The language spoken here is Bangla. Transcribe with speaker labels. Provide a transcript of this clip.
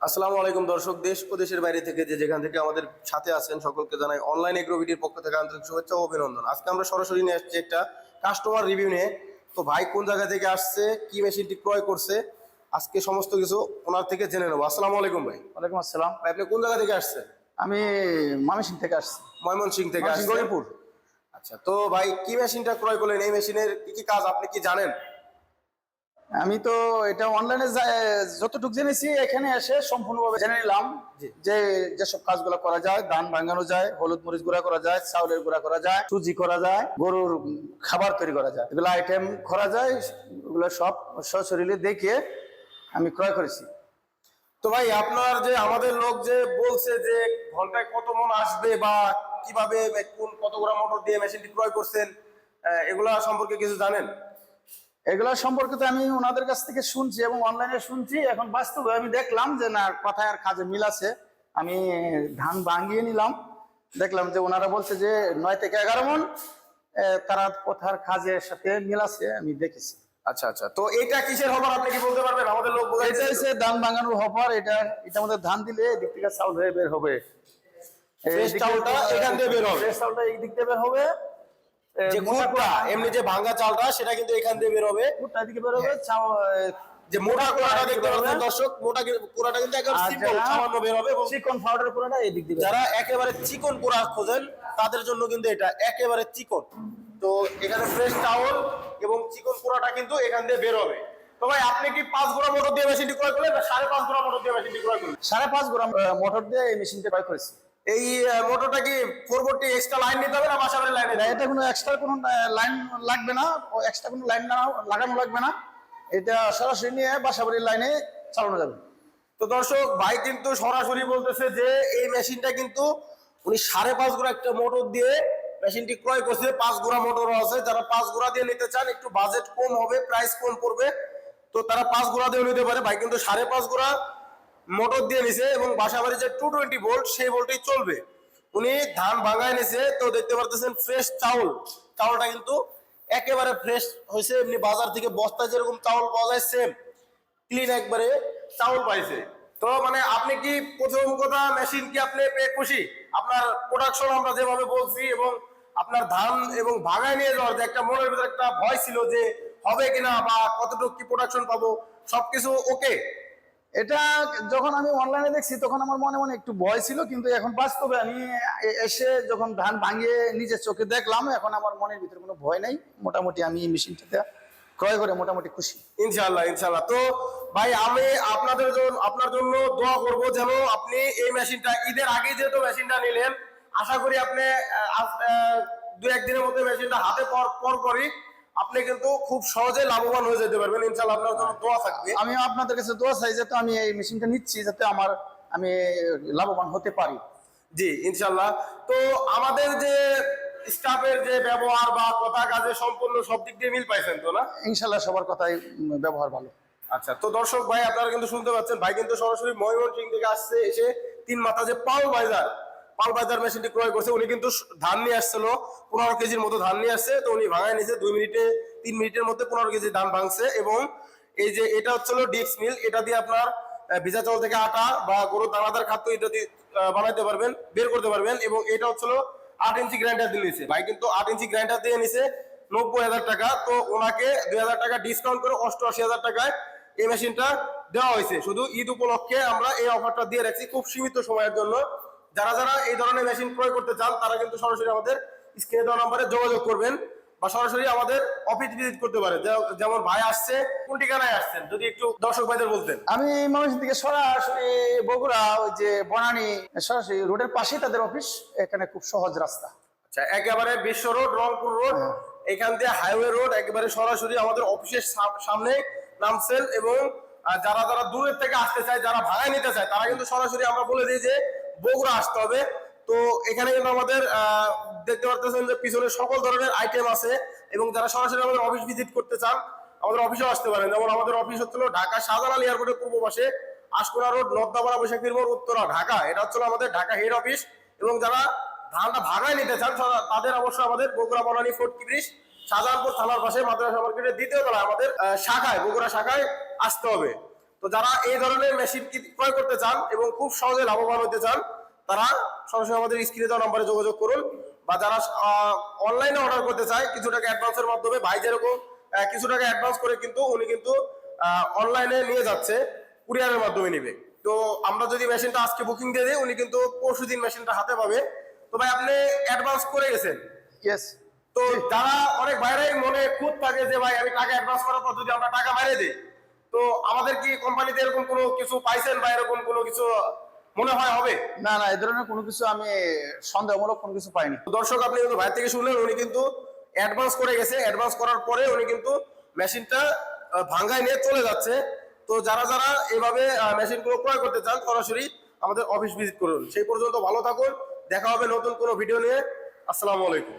Speaker 1: আসসালামু আলাইকুম দর্শক, দেশ ও দেশের বাইরে থেকে যেখান থেকে আমাদের সাথে আছেন সকলকে জানাই অনলাইন এগ্রোভিডির পক্ষ থেকে আন্তরিক শুভেচ্ছা ও অভিনন্দন। আজকে আমরা সরাসরি নিয়ে আসছি একটা কাস্টমার রিভিউ নিয়ে। তো ভাই কোন জায়গা থেকে আসছে, কি মেশিনটি ক্রয় করছে, আজকে সমস্ত কিছু ওনার থেকে জেনে নেবো। আসসালামু আলাইকুম ভাই।
Speaker 2: ওয়ালাইকুম আসসালাম।
Speaker 1: ভাই আপনি কোন জায়গা থেকে আসছেন?
Speaker 2: আমি ময়মনসিংহ থেকে আসছি।
Speaker 1: ময়মনসিংহ থেকে আসছেন।
Speaker 2: গরিপুর।
Speaker 1: আচ্ছা, তো ভাই কি মেশিনটা ক্রয় করলেন? এই মেশিনের কি কি কাজ আপনি কি জানেন?
Speaker 2: আমি তো এটা অনলাইনে যতটুকু জেনেছি এখানে এসে সম্পূর্ণভাবে জেনে নিলাম যে যেসব কাজগুলো করা যায়। ধান ভাঙানো যায়, হলুদ মরিচ গুঁড়া করা যায়, চাউলের গুঁড়া করা যায়, সুজি করা যায়, গরুর খাবার তৈরি করা যায়, এগুলো আইটেম করা যায়। এগুলো সব সশরীরে দেখে আমি ক্রয় করেছি।
Speaker 1: তো ভাই আপনার যে আমাদের লোক যে বলছে যে ঘন্টায় কত মন আসবে বা কিভাবে কোন কত গ্রাম মোটর দিয়ে মেশিনটি ক্রয় করছেন, এগুলা সম্পর্কে কিছু জানেন?
Speaker 2: এগুলা সম্পর্কে তো আমি ওনাদের কাছ থেকে শুনছি এবং অনলাইনে শুনছি। এখন বাস্তবে আমি দেখলাম যে না, কথায় আর কাজে মিল আছে। আমি ধান ভাঙিয়ে নিলাম, দেখলাম যে ওনারা বলছে যে 9 থেকে 11 মণ। তারা কথার কাজের সাথে মিল আছে, আমি দেখেছি।
Speaker 1: আচ্ছা আচ্ছা, তো এটা কিসের হবার আপনি কি বলতে পারবেন? আমাদের লোক
Speaker 2: এটা হচ্ছে ধান ভাঙানোর হপার। এটা আমাদের ধান দিলে এদিক থেকে চাউল হয়ে বের হবে।
Speaker 1: ফ্রেশ চাউলটা এখান দিয়ে বের হবে।
Speaker 2: ফ্রেশ চাউলটা এই দিক দিয়ে বের হবে।
Speaker 1: যে কুটা এমনি যে ভাঙা চালটা সেটা কিন্তু এখান দিয়ে বের হবে,
Speaker 2: কুটা দিকে বের হবে।
Speaker 1: যে মোটা কোড়াটা দেখতে পাচ্ছেন দর্শক, মোটা কোড়াটা কিন্তু একদম সিম্পল সামান্য বের হবে। এবং
Speaker 2: চিকন পাউডার কোড়াটা এই দিক দিয়ে।
Speaker 1: যারা একেবারে চিকন কোড়া খোঁজেন তাদের জন্য কিন্তু এটা একেবারে চিকন। তো এখানে ফ্রেশ চাউল এবং চিকন কোড়াটা কিন্তু এখান দিয়ে বের হবে। তো ভাই আপনি কি 5 গোড়া মোটর দিয়ে মেশিনটি ক্রয় করলেন না 5.5 গোড়া মোটর দিয়ে মেশিনটি ক্রয় করলেন?
Speaker 2: 5.5 গ্রাম মোটর দিয়ে এই মেশিনটা ক্রয় করেছি।
Speaker 1: এই মোটরটা কি 440 এক্সট্রা লাইন নিতে হবে না বাসাবাড়ির লাইনে?
Speaker 2: না, এটা কোনো এক্সট্রা কোনো লাইন লাগবে না, ও এক্সট্রা কোনো লাইন লাগানো লাগবে না। এটা সরাসরি নিয়ে বাসাবাড়ির লাইনে চালানো যাবে।
Speaker 1: তো দর্শক, ভাই কিন্তু সরাসরি বলতেছে যে এই মেশিনটা কিন্তু উনি 5.5 গোড়া একটা মোটর দিয়ে মেশিনটি ক্রয় করছে। 5 গোড়া মোটরও আছে, যারা 5 গোড়া দিয়ে নিতে চান, একটু বাজেট কম হবে, প্রাইস কম পড়বে, তো তারা 5 গোড়া দিয়ে নিতে পারে। ভাই কিন্তু 5.5 গোড়া মোটর দিয়ে নিছে এবং বাসাবাড়ি যে 220 ভোল্ট সেই ভোল্টেই চলবে। উনি ধান ভাঙায় নিছে। তো দেখতে পারতেছেন ফ্রেশ চাউলটা কিন্তু একেবারে ফ্রেশ হয়েছে। এমনি বাজার থেকে বস্তায় যেরকম চাউল পাওয়া যায় সেম ক্লিন একবারে চাউল পাইছে। তো মানে আপনি কি প্রথম কথা মেশিন কি আপনি পেয়ে খুশি? আপনার প্রোডাকশন আমরা যেভাবে বলছি এবং আপনার ধান এবং ভাঙায় নিয়ে যাওয়ার যে একটা মনের ভিতরে একটা ভয় ছিল যে হবে কিনা বা কতটুকু কি প্রোডাকশন পাবো, সবকিছু ওকে?
Speaker 2: এটা যখন আমি অনলাইনে দেখছি তখন আমার মনে মনে একটু ভয় ছিল, কিন্তু এখন বাস্তবে আমি এসে যখন ধান ভাঙিয়ে নিজের চোখে দেখলাম, এখন আমার মনের ভিতরে কোনো ভয় নাই। মোটামুটি আমি এই মেশিনটাতে ক্রয় করে মোটামুটি খুশি।
Speaker 1: ইনশাআল্লাহ ইনশাআল্লাহ। তো ভাই আমি আপনার জন্য দোয়া করব যেন আপনি এই মেশিনটা ঈদের আগে যেহেতু মেশিনটা নিলেন, আশা করি আপনি 2-1 দিনের মধ্যে মেশিনটা হাতে পরই আপনি কিন্তু খুব সহজে লাভবান হয়ে যেতে পারবেন। ইনশাআল্লাহ আপনার জন্য দোয়া থাকবে।
Speaker 2: আমি আপনাদের কাছে দোয়া চাই যাতে আমি এই মেশিনটা নিচ্ছি যাতে আমি লাভবান হতে পারি।
Speaker 1: জি ইনশাআল্লাহ। তো আমাদের যে স্টাফের যে ব্যবহার বা কথা কাজে সম্পূর্ণ সব দিক দিয়ে মিল পাইছেন তো না?
Speaker 2: ইনশাল্লাহ সবার কথাই ব্যবহার ভালো।
Speaker 1: আচ্ছা, তো দর্শক ভাই আপনারা কিন্তু শুনতে পাচ্ছেন, ভাই কিন্তু সরাসরি ময়মনসিংহ থেকে আসছে, এসে 3 মাথা যে পাল বাজার মেশিনটি ক্রয় করছে। উনি কিন্তু ধান নিয়ে আসছিল 15 কেজির মতো ধান নিয়ে আসছে। তো উনি ভাঙায় নিয়েছে 3 মিনিটের মধ্যে 15 কেজি ধান ভাঙছে। এবং এই যে এটা হচ্ছিল ডিক্স মিল, এটা দিয়ে আপনার ভিজা চাউল থেকে আটা বা গরুর দানাদার খাদ্য এটা দিয়ে বানাইতে পারবেন, বের করতে পারবেন। এবং এটা হচ্ছিল 8 ইঞ্চি গ্রাইন্ডার দিয়ে নিছে। ভাই কিন্তু 8 ইঞ্চি গ্রাইন্ডার দিয়ে নিছে 90,000 টাকা। তো ওনাকে 2,000 টাকা ডিসকাউন্ট করে 88,000 টাকায় এই মেশিনটা দেওয়া হয়েছে। শুধু ঈদ উপলক্ষে আমরা এই অফারটা দিয়ে রাখছি খুব সীমিত সময়ের জন্য। যারা এই ধরনের মেশিন ক্রয় করতে চান তারা কিন্তু সরাসরি আমাদের স্ক্রিনে দেওয়া নম্বরে যোগাযোগ করবেন বা সরাসরি আমাদের অফিস ভিজিট করতে পারেন। যেমন ভাই আসছে, কোন ঠিকানায় আসছেন যদি একটু দর্শক ভাইদের বলতেন।
Speaker 2: আমি ময়মনসিংহ থেকে সরাসরি বগুড়া, ওই যে বনানী সরাসরি রোডের পাশেই তাদের অফিস। এখানে খুব সহজ রাস্তা।
Speaker 1: আচ্ছা, একেবারে বিশ্ব রোড, রংপুর রোড, এখান দিয়ে হাইওয়ে রোড, একেবারে সরাসরি আমাদের অফিসের সামনে নামছেন। এবং যারা দূরের থেকে আসতে চায়, যারা ভাড়ায় নিতে চায়, তারা কিন্তু সরাসরি আমরা বলে দিই যে বগুড়া আসতে হবে। তো এখানে কিন্তু আমাদের দেখতে পারতেছেন যে পিছনে সকল ধরনের আইটেম আছে। এবং যারা সরাসরি আমাদের অফিস ভিজিট করতে চান আমাদের অফিসেও আসতে পারেন। যেমন আমাদের অফিস হচ্ছিল ঢাকা শাহজালাল এয়ারপোর্টের পূর্ব পাশে, আশকোনা রোড, নর্দাপাড়া, বৈশাখীর মোড়, উত্তরা, ঢাকা। এটা হচ্ছিল আমাদের ঢাকা হেড অফিস। এবং যারা ধানটা ভাড়ায় নিতে চান তাদের অবশ্যই আমাদের বগুড়া বনানী ফোর্ট ব্রিজ শাহজাহানপুর থানার পাশে মাদ্রাসা মার্কেটের 2য় তলায় আমাদের বগুড়া শাখায় আসতে হবে। তো যারা এই ধরনের মেশিন ক্রয় করতে চান এবং খুব সহজে লাভবান হতে চান, তারা সরাসরি আমাদের স্ক্রিনে দেওয়া নম্বরে যোগাযোগ করুন। বা যারা অনলাইনে অর্ডার করতে চায় কিছু টাকা অ্যাডভান্সের মাধ্যমে, ভাই যেরকম কিছু টাকা অ্যাডভান্স করে কিন্তু উনি কিন্তু অনলাইনে নিয়ে যাচ্ছে, কুরিয়ারের মাধ্যমে নিবে। তো আমরা যদি মেশিনটা আজকে বুকিং দিয়ে দিই, উনি কিন্তু পরশুদিন মেশিনটা হাতে পাবে। তো ভাই আপনি অ্যাডভান্স করে গেছেন,
Speaker 2: ইয়েস।
Speaker 1: তো যারা অনেক বাইরেই মনে খুঁত থাকে যে ভাই আমি টাকা অ্যাডভান্স করার পর যদি আমরা টাকা বাইরে দিই, তো আমাদের কি কোম্পানিতে এরকম কোনো কিছু পাইছেন বা এরকম কোনো কিছু মনে হয় হবে?
Speaker 2: না না, এই ধরনের কোনো কিছু আমি সন্দেহমূলক কোনো কিছু পাইনি।
Speaker 1: তো দর্শক আপনি কিন্তু ভাই থেকে শুনলেন, উনি কিন্তু অ্যাডভান্স করে গেছে, অ্যাডভান্স করার পরে উনি কিন্তু মেশিনটা ভাঙ্গায় নিয়ে চলে যাচ্ছে। তো যারা যারা এইভাবে মেশিনগুলো ক্রয় করতে চান, সরাসরি আমাদের অফিস ভিজিট করুন। সেই পর্যন্ত ভালো থাকুন, দেখা হবে নতুন কোনো ভিডিও নিয়ে। আসসালামু আলাইকুম।